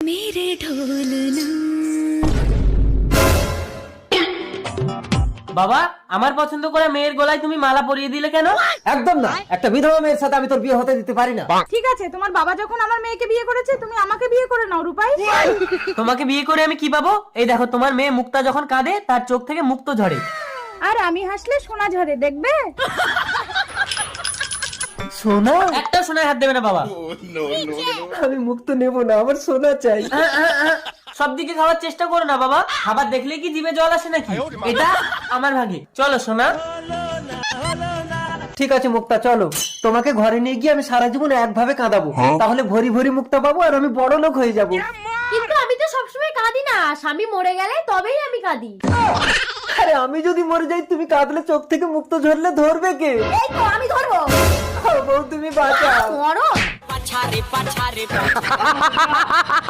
मेरे ढोलना। বাবা, আমার পছন্দ করা মেয়ের গলায় তুমি মালা পরিয়ে দিলে কেন? একদম না, একটা বিধবা মেয়ের সাথে আমি তোর বিয়ে হতে দিতে পারি না। ঠিক আছে, তোমার বাবা যখন আমার মেয়েকে বিয়ে করেছে, তুমি আমাকে বিয়ে করে নাও রূপাই। তোমাকে বিয়ে করে আমি কি পাবো? এই দেখো, তোমার মেয়ে মুক্তা যখন কাঁদে তার চোখ থেকে মুক্ত ঝরে। আর আমি হাসলে সোনা ঝরে, দেখবে? সোনা? একটা সোনায় হাত দেবে না বাবা। আমি মুক্ত নেব না, আমার সোনা চাই। সব দিকে খাওয়ার চেষ্টা করো না বাবা, খাবার দেখলে কি জিভে জল আসে নাকি? এটা আমার ভাগে। চলো সোনা। ঠিক আছে মুক্তা, চলো তোমাকে ঘরে নিয়ে গিয়ে আমি সারা জীবন একভাবে কাঁদাবো, তাহলে ভরি ভরি মুক্তা পাবো আর আমি বড় লোক হয়ে যাবো। কিন্তু আমি তো সবসময় কাঁদি না, স্বামী মরে গেলে তবেই আমি কাঁদি। আরে আমি যদি মরে যাই, তুমি কাঁদলে চোখ থেকে মুক্ত ঝরলে ধরবে কে? এই তো আমি ধরবো। বউ তুমি বাঁচাও। মরো।